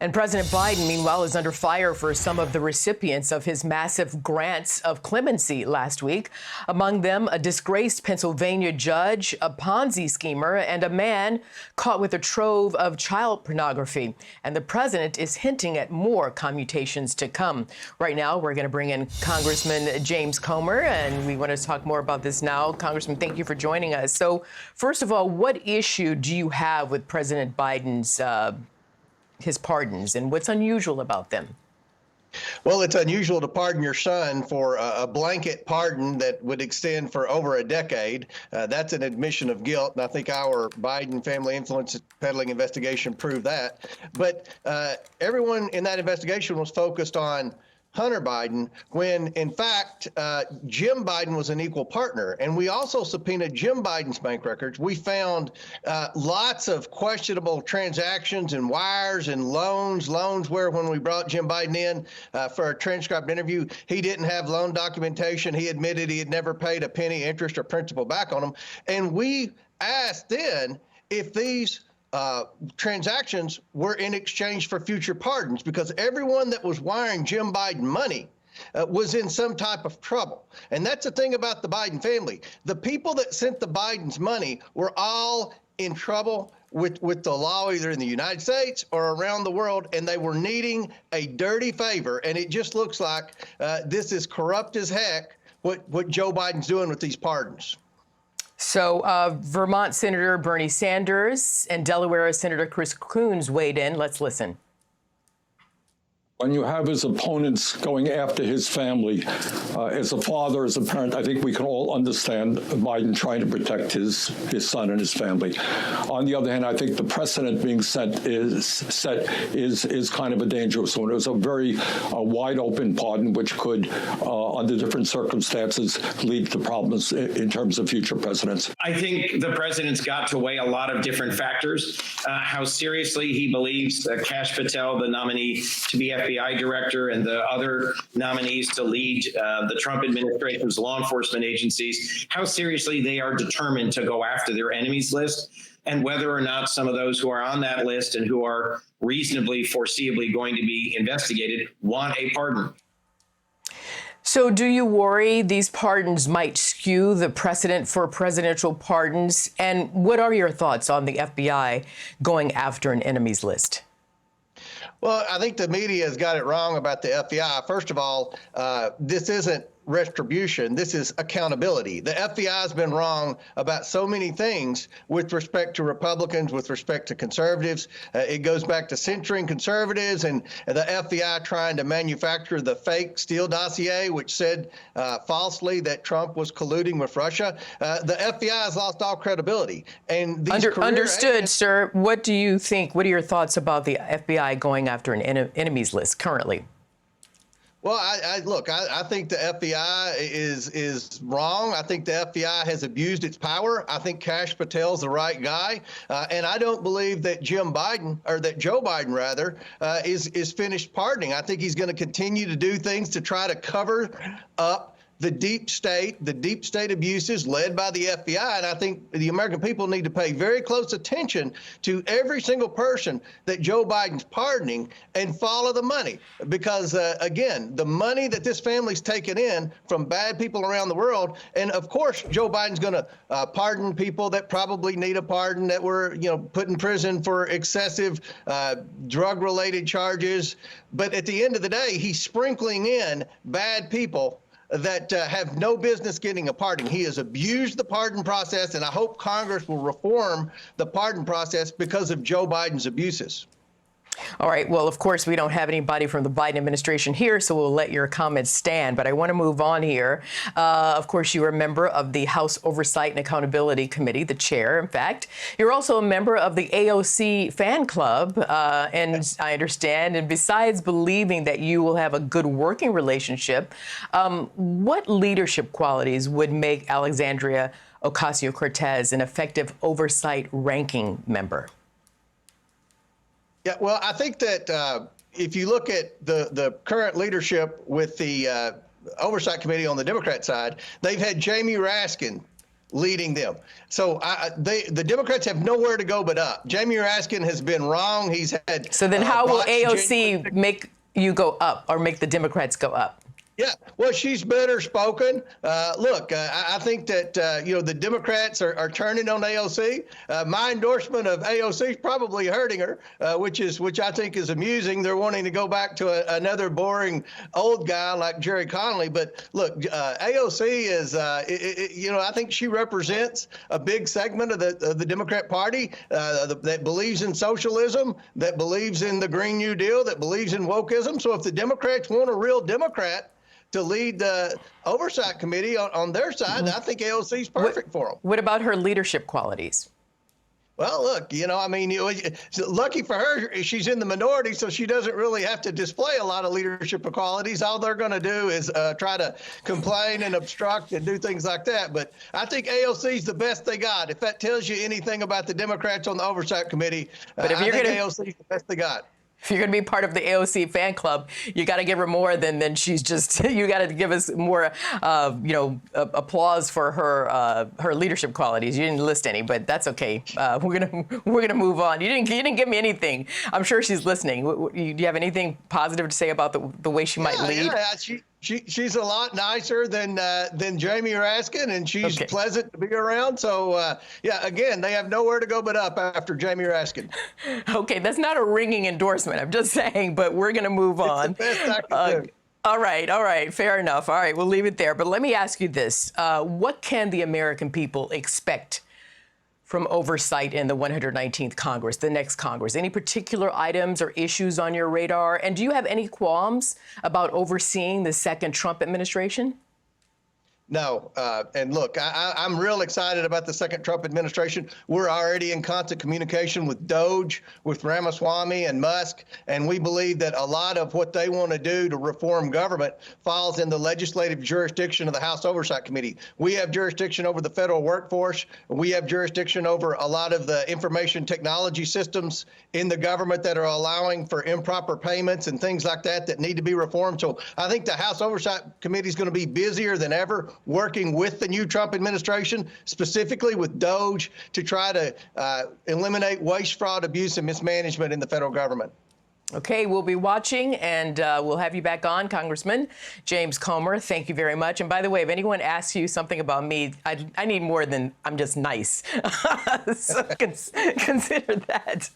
And President Biden, meanwhile, is under fire for some of the recipients of his massive grants of clemency last week. Among them, a disgraced Pennsylvania judge, a Ponzi schemer, and a man caught with a trove of child pornography. And the president is hinting at more commutations to come. Right now, we're going to bring in Congressman James Comer, and we want to talk more about this now. Congressman, thank you for joining us. So, first of all, what issue do you have with President Biden's his pardons, and what's unusual about them? Well, it's unusual to pardon your son for a blanket pardon that would extend for over a decade. That's an admission of guilt, and I think our Biden family influence peddling investigation proved that. But everyone in that investigation was focused on Hunter Biden, when in fact, Jim Biden was an equal partner. And we also subpoenaed Jim Biden's bank records. We found lots of questionable transactions and wires and loans where when we brought Jim Biden in for a transcribed interview, he didn't have loan documentation. He admitted he had never paid a penny interest or principal back on them. And we asked then if these transactions were in exchange for future pardons, because everyone that was wiring Jim Biden money was in some type of trouble. And that's the thing about the Biden family. The people that sent the Bidens money were all in trouble with the law, either in the United States or around the world, and they were needing a dirty favor. And it just looks like this is corrupt as heck, what Joe Biden's doing with these pardons. So Vermont Senator Bernie Sanders and Delaware Senator Chris Coons weighed in. Let's listen. When you have his opponents going after his family, as a father, as a parent, I think we can all understand Biden trying to protect his son and his family. On the other hand, I think the precedent being set is kind of a dangerous one. It was a very wide open pardon, which could, under different circumstances, lead to problems in terms of future presidents. I think the president's got to weigh a lot of different factors. How seriously he believes Kash Patel, the nominee to be FBI director, and the other nominees to lead the Trump administration's law enforcement agencies, how seriously they are determined to go after their enemies list, and whether or not some of those who are on that list and who are reasonably foreseeably going to be investigated want a pardon. So do you worry these pardons might skew the precedent for presidential pardons? And what are your thoughts on the FBI going after an enemies list? Well, I think the media has got it wrong about the FBI. First of all, this isn't retribution. This is accountability. The FBI has been wrong about so many things with respect to Republicans, with respect to conservatives. It goes back to censoring conservatives and the FBI trying to manufacture the fake Steele dossier, which said falsely that Trump was colluding with Russia. The FBI has lost all credibility. And these Understood, sir. What do you think? What are your thoughts about the FBI going after an enemies list currently? Well, I think the FBI is wrong. I think the FBI has abused its power. I think Kash Patel's the right guy. And I don't believe that Joe Biden, rather, is finished pardoning. I think he's going to continue to do things to try to cover up the deep state abuses led by the FBI. And I think the American people need to pay very close attention to every single person that Joe Biden's pardoning and follow the money. Because, again, the money that this family's taken in from bad people around the world, and of course, Joe Biden's going to pardon people that probably need a pardon, that were, put in prison for excessive drug-related charges. But at the end of the day, he's sprinkling in bad people that have no business getting a pardon. He has abused the pardon process, and I hope Congress will reform the pardon process because of Joe Biden's abuses. All right. Well, of course, we don't have anybody from the Biden administration here, so we'll let your comments stand. But I want to move on here. Of course, you are a member of the House Oversight and Accountability Committee, the chair, in fact. You're also a member of the AOC fan club, and I understand. And besides believing that you will have a good working relationship, what leadership qualities would make Alexandria Ocasio-Cortez an effective oversight ranking member? Yeah, well, I think that if you look at the current leadership with the Oversight Committee on the Democrat side, they've had Jamie Raskin leading them. So the Democrats have nowhere to go but up. Jamie Raskin has been wrong. He's had. So then how will AOC make you go up or make the Democrats go up? Yeah, well, she's better spoken. Look, I think that, the Democrats are turning on AOC. My endorsement of AOC is probably hurting her, which I think is amusing. They're wanting to go back to another boring old guy like Jerry Connolly. But look, AOC is, I think she represents a big segment of the Democrat Party that believes in socialism, that believes in the Green New Deal, that believes in wokeism. So if the Democrats want a real Democrat to lead the Oversight Committee on their side, I think AOC is perfect for them. What about her leadership qualities? Well, look, lucky for her, she's in the minority, so she doesn't really have to display a lot of leadership qualities. All they're going to do is try to complain and obstruct and do things like that. But I think AOC is the best they got. If that tells you anything about the Democrats on the Oversight Committee, but if I think AOC is the best they got. If you're going to be part of the AOC fan club, you got to give her more than she's just. You got to give us more, applause for her leadership qualities. You didn't list any, but that's okay. We're gonna move on. You didn't give me anything. I'm sure she's listening. Do you have anything positive to say about the way she might lead? Yeah, she's a lot nicer than Jamie Raskin, and she's pleasant to be around. So, again, they have nowhere to go but up after Jamie Raskin. Okay, that's not a ringing endorsement. I'm just saying, but we're going to move on. It's the best I can do. All right, fair enough. All right, we'll leave it there. But let me ask you this. What can the American people expect from oversight in the 119th Congress, the next Congress? Any particular items or issues on your radar? And do you have any qualms about overseeing the second Trump administration? No. And look, I'm real excited about the second Trump administration. We're already in constant communication with Doge, with Ramaswamy and Musk, and we believe that a lot of what they want to do to reform government falls in the legislative jurisdiction of the House Oversight Committee. We have jurisdiction over the federal workforce. We have jurisdiction over a lot of the information technology systems in the government that are allowing for improper payments and things like that need to be reformed. So I think the House Oversight Committee is going to be busier than ever working with the new Trump administration, specifically with Doge, to try to eliminate waste, fraud, abuse, and mismanagement in the federal government. Okay, we'll be watching, and we'll have you back on, Congressman James Comer. Thank you very much. And by the way, if anyone asks you something about me, I need more than I'm just nice. So consider that.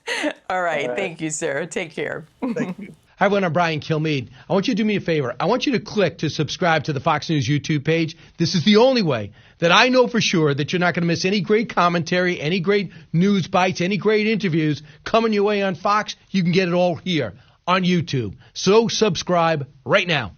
All right. Thank you, sir. Take care. Thank you. Hi, everyone. I'm Brian Kilmeade. I want you to do me a favor. I want you to click to subscribe to the Fox News YouTube page. This is the only way that I know for sure that you're not going to miss any great commentary, any great news bites, any great interviews coming your way on Fox. You can get it all here on YouTube. So subscribe right now.